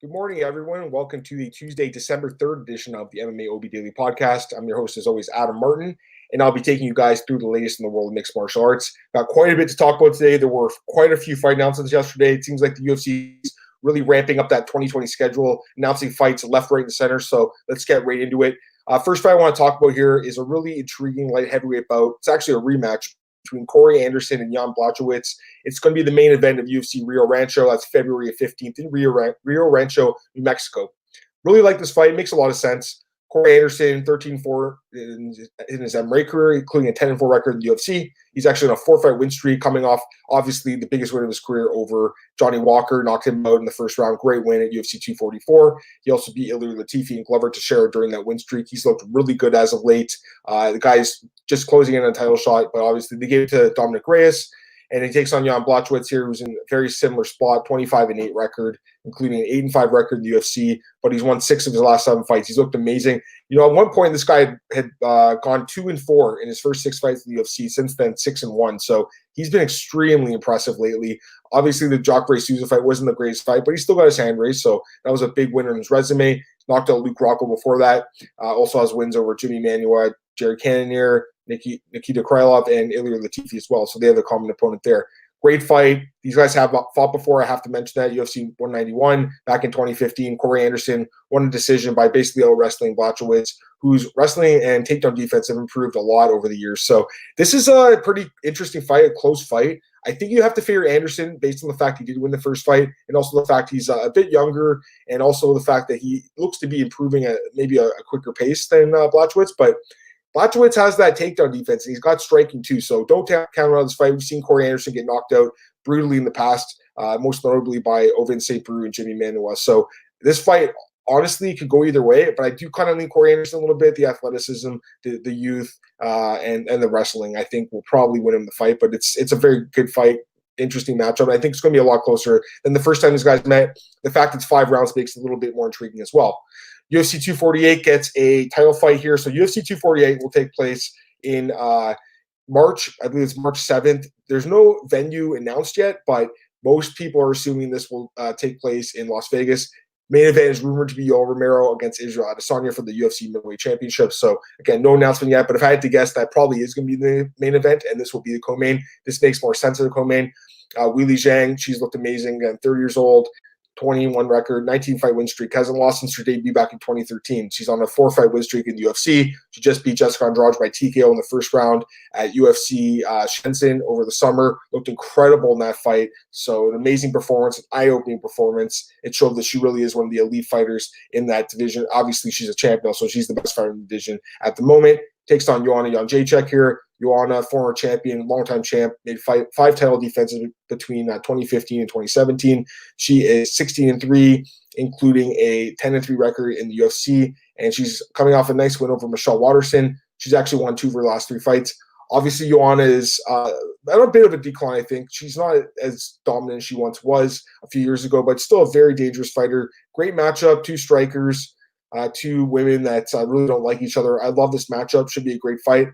Good morning, everyone. Welcome to the Tuesday, December 3rd edition of the MMAOB Daily Podcast. I'm your host, as always, Adam Martin, and I'll be taking you guys through the latest in the world of mixed martial arts. Got quite a bit to talk about today. There were quite a few fight announcements yesterday. It seems like the UFC is really ramping up that 2020 schedule, announcing fights left, right, and center. So let's get right into it. First fight I want to talk about here is a really intriguing light heavyweight bout. It's actually a rematch between Corey Anderson and Jan Blachowicz. It's going to be the main event of UFC Rio Rancho. That's February 15th in Rio Rancho, New Mexico. Really like this fight. It makes a lot of sense. Corey Anderson, 13-4 in his MMA career, including a 10-4 record in the UFC. He's actually on a 4-fight win streak, coming off, obviously, the biggest win of his career over Johnny Walker. Knocked him out in the first round. Great win at UFC 244. He also beat Ilir Latifi and Glover Teixeira during that win streak. He's looked really good as of late. The guy's just closing in on a title shot, but obviously they gave it to Dominic Reyes. And he takes on Jan Blachowicz here, who's in a very similar spot, 25-8 record, including an 8-5 record in the UFC. But he's won 6 of his last 7 fights. He's looked amazing. You know, at one point, this guy had gone 2-4 in his first 6 fights in the UFC. Since then, 6-1. So he's been extremely impressive lately. Obviously, the Jacare Souza fight wasn't the greatest fight, but he still got his hand raised. So that was a big win on his resume. Knocked out Luke Rocco before that. Also has wins over Jimmy Manuwa, Jared Cannonier, Nikita Krylov, and Ilir Latifi as well. So they have a common opponent there. Great fight. These guys have fought before. I have to mention that. UFC 191 back in 2015. Corey Anderson won a decision by basically out-wrestling Blachowicz, whose wrestling and takedown defense have improved a lot over the years. So this is a pretty interesting fight, a close fight. I think you have to favor Anderson based on the fact he did win the first fight, and also the fact he's a bit younger, and also the fact that he looks to be improving at maybe a quicker pace than Blachowicz. But Blachowicz has that takedown defense, and he's got striking too. So don't count out this fight. We've seen Corey Anderson get knocked out brutally in the past, most notably by Ovin St. Preux and Jimmy Manuwa. So this fight, honestly, could go either way, but I do kind of lean Corey Anderson a little bit. The athleticism, the youth, and the wrestling, I think, will probably win him the fight. But it's a very good fight, interesting matchup. I think it's going to be a lot closer than the first time these guys met. The fact it's 5 rounds makes it a little bit more intriguing as well. UFC 248 gets a title fight here. So UFC 248 will take place in March. I believe it's March 7th. There's no venue announced yet, but most people are assuming this will take place in Las Vegas. Main event is rumored to be Yoel Romero against Israel Adesanya for the UFC Middleweight Championship. So, again, no announcement yet, but if I had to guess, that probably is going to be the main event, and this will be the co-main. This makes more sense of the co-main. Weili Zhang, she's looked amazing. Again, 30 years old. 21 record, 19-fight win streak, hasn't lost since her debut back in 2013. She's on a 4-fight win streak in the UFC. She just beat Jessica Andrade by TKO in the first round at UFC Shenzhen over the summer. Looked incredible in that fight. So an amazing performance, an eye-opening performance. It showed that she really is one of the elite fighters in that division. Obviously, she's a champion, so she's the best fighter in the division at the moment. Takes on Joanna Jedrzejczyk here. Joanna, former champion, longtime champ, made 5 title defenses between 2015 and 2017. She is 16-3, including a 10-3 record in the UFC, and she's coming off a nice win over Michelle Waterson. She's actually won 2 of her last 3 fights. Obviously, Joanna is at a bit of a decline, I think. She's not as dominant as she once was a few years ago, but still a very dangerous fighter. Great matchup, 2 strikers, 2 women that really don't like each other. I love this matchup. Should be a great fight.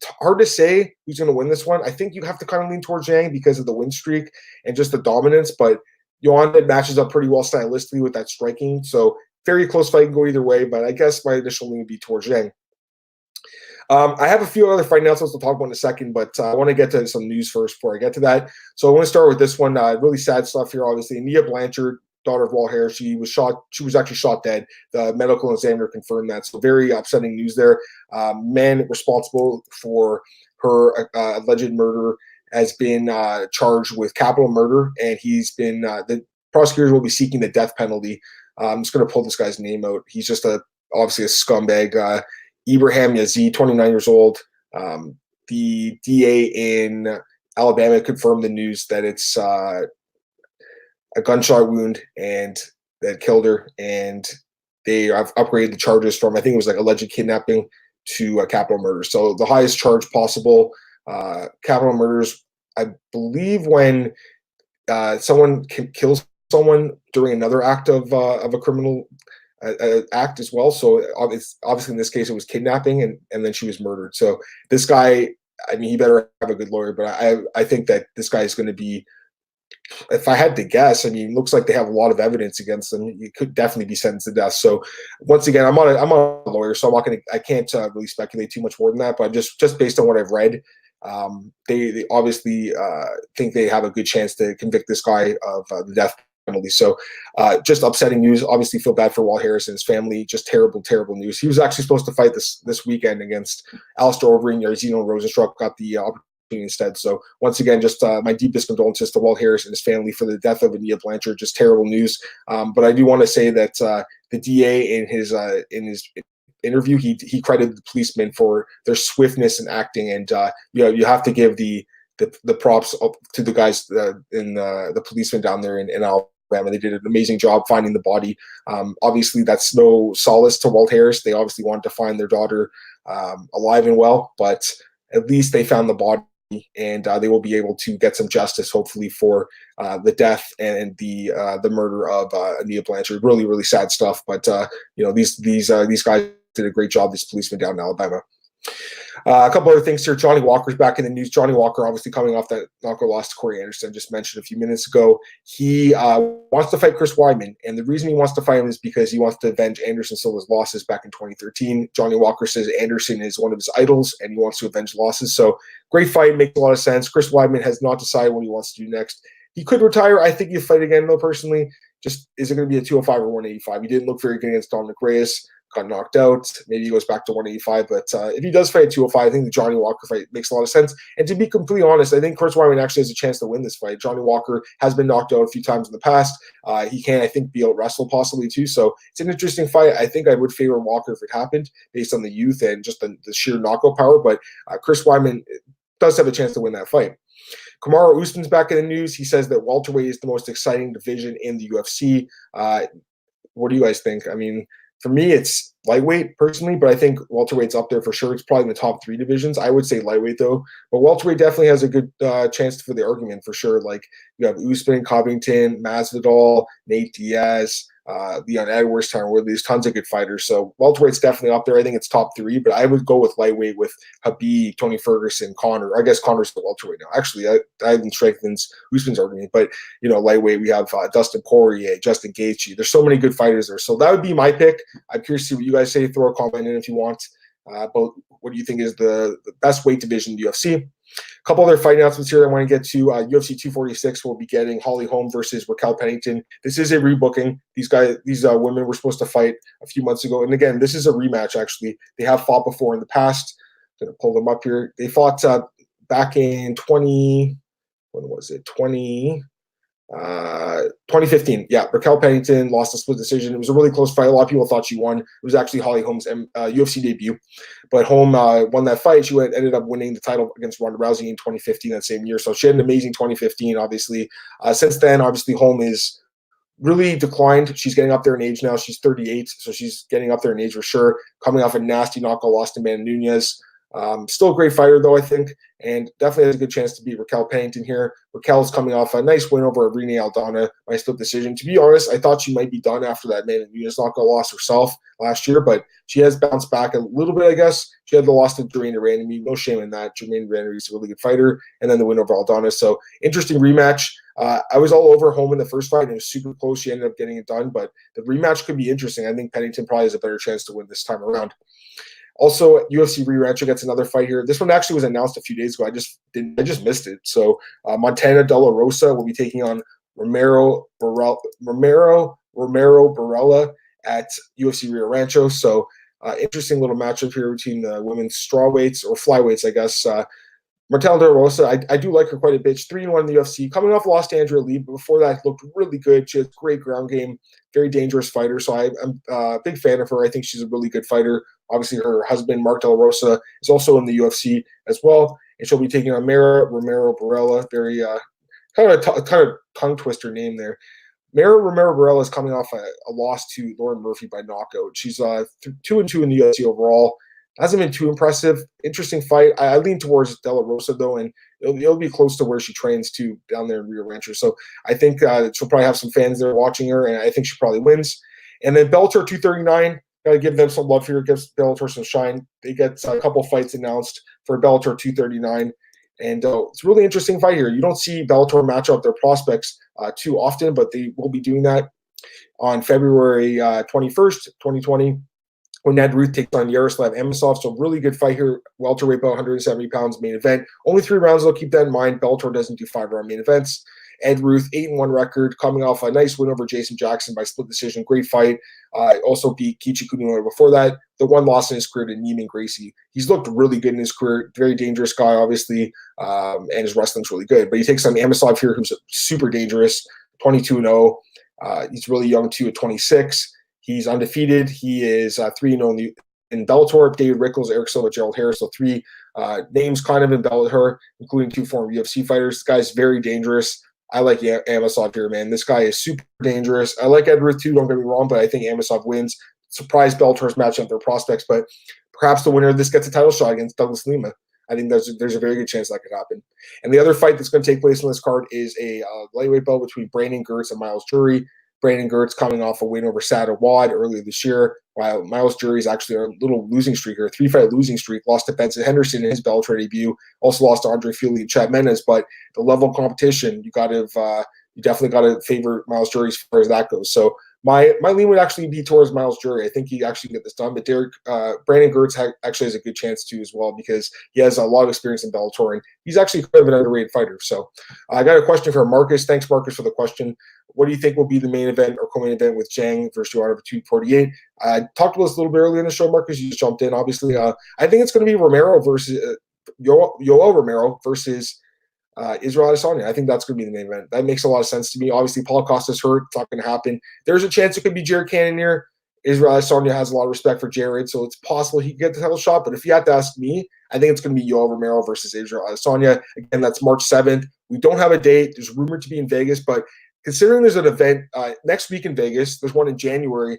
It's hard to say who's going to win this one. I think you have to kind of lean towards Zhang because of the win streak and just the dominance, but Joanna matches up pretty well stylistically with that striking. So very close fight, can go either way, but I guess my initial lean would be towards Zhang. I have a few other fight announcements we'll talk about in a second, but I want to get to some news first before I get to that. So I want to start with this one. Really sad stuff here, obviously. Nia Blanchard, daughter of Walt Harris, she was actually shot dead. The medical examiner confirmed that. So very upsetting news there. Man responsible for her alleged murder has been charged with capital murder, and he's been the prosecutors will be seeking the death penalty. I'm just going to pull this guy's name out. He's just obviously a scumbag. Ibrahim Yazid, 29 years old. The DA in Alabama confirmed the news that it's a gunshot wound and that killed her, and they have upgraded the charges from, I think it was like alleged kidnapping to capital murder. So the highest charge possible. Capital murders, I believe, when someone kills someone during another act of a criminal act as well. So obviously in this case it was kidnapping, and then she was murdered. So this guy, I mean, he better have a good lawyer, but I think that this guy is going to be if I had to guess, I mean, it looks like they have a lot of evidence against them. You could definitely be sentenced to death. So once again, I'm not a lawyer, so I can't really speculate too much more than that. But just based on what I've read, they obviously think they have a good chance to convict this guy of the death penalty. So just upsetting news. Obviously, feel bad for Walt Harris and his family. Just terrible, terrible news. He was actually supposed to fight this weekend against Alistair Overeem. Yarzino Rosenstruck got the opportunity instead. So once again, just my deepest condolences to Walt Harris and his family for the death of Ania Blanchard. Just terrible news. But I do want to say that the DA in his interview, he credited the policemen for their swiftness and acting, and you have to give the props up to the guys in the policemen down there in Alabama. They did an amazing job finding the body. Obviously, that's no solace to Walt Harris. They obviously wanted to find their daughter alive and well, but at least they found the body, and they will be able to get some justice, hopefully, for the death and the murder of Ania Blanchard. Really, really sad stuff. But these guys did a great job. These policemen down in Alabama. A couple other things here. Johnny Walker's back in the news. Johnny Walker, obviously coming off that knockout loss to Corey Anderson, just mentioned a few minutes ago. He wants to fight Chris Weidman, and the reason he wants to fight him is because he wants to avenge Anderson Silva's losses back in 2013. Johnny Walker says Anderson is one of his idols, and he wants to avenge losses. So great fight, makes a lot of sense. Chris Weidman has not decided what he wants to do next. He could retire. I think he'll fight again, though, personally. Just, is it going to be a 205 or 185? He didn't look very good against Dominic Reyes. Got knocked out. Maybe he goes back to 185. But if he does fight at 205, I think the Johnny Walker fight makes a lot of sense. And to be completely honest, I think Chris Weidman actually has a chance to win this fight. Johnny Walker has been knocked out a few times in the past. He can, I think, be out-wrestled possibly too. So it's an interesting fight. I think I would favor Walker if it happened based on the youth and just the sheer knockout power. But Chris Weidman does have a chance to win that fight. Kamaru Usman's back in the news. He says that welterweight is the most exciting division in the UFC. What do you guys think? I mean, for me, it's lightweight personally, but I think welterweight's up there for sure. It's probably in the top 3 divisions. I would say lightweight though, but welterweight definitely has a good chance for the argument for sure. Like you have Usman, Covington, Masvidal, Nate Diaz, Leon Edwards, Tyron Woodley. There's tons of good fighters. So welterweight's definitely up there. I think it's top 3, but I would go with lightweight with Khabib, Tony Ferguson, Conor. I guess Conor's the welterweight now. Actually, I even strengthens Usman's argument. But lightweight, we have Dustin Poirier, Justin Gaethje. There's so many good fighters there. So that would be my pick. I'm curious to see what you guys say. Throw a comment in if you want. About what do you think is the best weight division in the UFC? A couple other fight announcements here I want to get to. UFC 246 will be getting Holly Holm versus Raquel Pennington. This is a rebooking. These women were supposed to fight a few months ago. And again, this is a rematch, actually. They have fought before in the past. I'm going to pull them up here. They fought back in 2015. Yeah, Raquel Pennington lost a split decision. It was a really close fight. A lot of people thought she won. It was actually Holly Holm's UFC debut. But Holm won that fight. She ended up winning the title against Ronda Rousey in 2015, that same year. So she had an amazing 2015, obviously. Since then, obviously, Holm is really declined. She's getting up there in age now. She's 38, so she's getting up there in age for sure. Coming off a nasty knockout loss to Amanda Nunes. Still a great fighter, though, I think, and definitely has a good chance to beat Raquel Pennington here. Raquel's coming off a nice win over Irene Aldana by split decision. To be honest, I thought she might be done after that Amanda Nunes knockout loss herself last year, but she has bounced back a little bit, I guess. She had the loss to Jermaine Durandamy. No shame in that. Jermaine Durandamy is a really good fighter, and then the win over Aldana. So interesting rematch. I was all over Holm in the first fight, and it was super close. She ended up getting it done, but the rematch could be interesting. I think Pennington probably has a better chance to win this time around. Also, UFC Rancho gets another fight here. This one actually was announced a few days ago. I just missed it. So Montana Delarosa will be taking on Romero Borella at UFC Rio Rancho. So interesting little matchup here between the women's strawweights or flyweights, I guess. Martel Delarosa, I do like her quite a bit. She's 3-1 in the UFC. Coming off a loss to Andrea Lee, but before that, looked really good. She has great ground game, very dangerous fighter. So I'm a big fan of her. I think she's a really good fighter. Obviously, her husband, Mark Delarosa, is also in the UFC as well. And she'll be taking on Romero Borella. Very kind of tongue twister name there. Romero Borella is coming off a loss to Lauren Murphy by knockout. She's 2-2 in the UFC overall. Hasn't been too impressive. Interesting fight. I lean towards Delarosa, though, and it'll be close to where she trains to down there in Rio Rancho. So I think she'll probably have some fans there watching her, and I think she probably wins. And then Bellator 239, got to give them some love here. Gives Bellator some shine. They get a couple fights announced for Bellator 239. And it's a really interesting fight here. You don't see Bellator match up their prospects too often, but they will be doing that on February 21st, 2020, when Ruth takes on Yaroslav Amosov. So really good fight here. Welterweight bout, 170 pounds, main event. Only 3 rounds, though. Keep that in mind. Bellator doesn't do 5-round main events. Ruth, 8-1 record, coming off a nice win over Jason Jackson by split decision. Great fight. Also beat Kichi Kunimura before that. The one loss in his career to Neiman Gracie. He's looked really good in his career. Very dangerous guy, obviously, and his wrestling's really good. But he takes on Amosov here, who's super dangerous, 22-0. He's really young, too, at 26. He's undefeated. He is 3-0 in Bellator. David Rickles, Eric Silva, Gerald Harris. So 3 names kind of in Bellator, including 2 former UFC fighters. This guy's very dangerous. I like Amosov here, man. This guy is super dangerous. I like Ruth too, don't get me wrong, but I think Amosov wins. Surprise Bellator's matching up their prospects, but perhaps the winner of this gets a title shot against Douglas Lima. I think there's a very good chance that could happen. And the other fight that's going to take place on this card is a lightweight bout between Brandon Girtz and Myles Jury. Brandon Girtz coming off a win over Sad Awad earlier this year, while Myles Jury is actually a little losing streak, or a 3-fight losing streak. Lost to Benson Henderson in his Bellator debut. Also lost to Andre Fili and Chad Mendes. But the level of competition, you definitely got to favor Myles Jury as far as that goes. So my lean would actually be towards Myles Jury. I think he actually can get this done. But Brandon Girtz actually has a good chance too as well, because he has a lot of experience in Bellator, and he's actually kind of an underrated fighter. So I got a question from Marcus. Thanks, Marcus, for the question. What do you think will be the main event or co-main event with Zhang versus Joanna for 248? I talked about this a little bit earlier in the show, Marcus. You just jumped in, obviously. I think it's going to be Romero versus Yoel Romero versus Israel Adesanya. I think that's going to be the main event. That makes a lot of sense to me. Obviously, Paulo Costa's hurt. It's not going to happen. There's a chance it could be Jared Cannonier. Israel Adesanya has a lot of respect for Jared, so it's possible he could get the title shot. But if you had to ask me, I think it's going to be Yoel Romero versus Israel Adesanya. Again, that's March 7th. We don't have a date. There's rumored to be in Vegas, but considering there's an event next week in Vegas, there's one in January.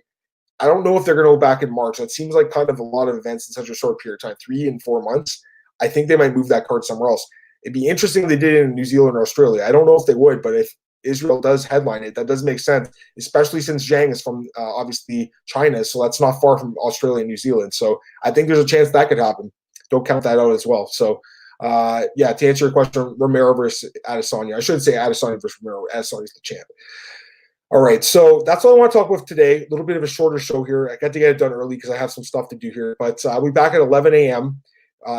I don't know if they're going to go back in March. That seems like kind of a lot of events in such a short period of time, 3 and 4 months. I think they might move that card somewhere else. It'd be interesting if they did it in New Zealand or Australia. I don't know if they would, but if Israel does headline it, that does make sense, especially since Zhang is from obviously China, so that's not far from Australia and New Zealand. So I think there's a chance that could happen. Don't count that out as well. So yeah, to answer your question, Romero versus Adesanya. I should say Adesanya versus Romero. Adesanya's the champ. All right, so that's all I want to talk about today. A little bit of a shorter show here. I got to get it done early because I have some stuff to do here. But I'll be back at 11 a.m.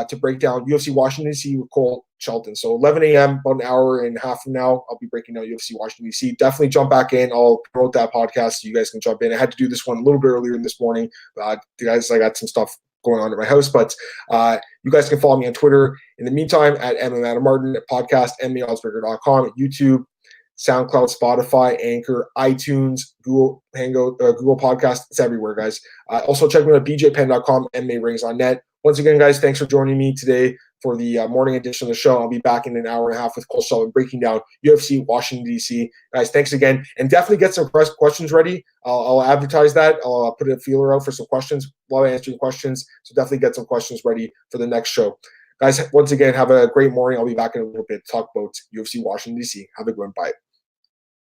To break down UFC Washington, D.C. with Cole Shelton. So 11 a.m., about an hour and a half from now, I'll be breaking down UFC Washington, D.C. Definitely jump back in. I'll promote that podcast so you guys can jump in. I had to do this one a little bit earlier this morning. Guys, I got some stuff going on at my house, but you guys can follow me on Twitter. In the meantime, at MMAOB, at podcast, MMAOBsburger.com, at YouTube, SoundCloud, Spotify, Anchor, iTunes, Google Hangout, Google Podcast. It's everywhere, guys. Also check me out at bjpenn.com, MMA Rings on Net. Once again, guys, thanks for joining me today for the morning edition of the show. I'll be back in an hour and a half with Cole Shelton breaking down UFC Washington, D.C. Guys, thanks again. And definitely get some questions ready. I'll advertise that. I'll put a feeler out for some questions while I answer your questions. So definitely get some questions ready for the next show. Guys, once again, have a great morning. I'll be back in a little bit to talk about UFC Washington, D.C. Have a good one. Bye.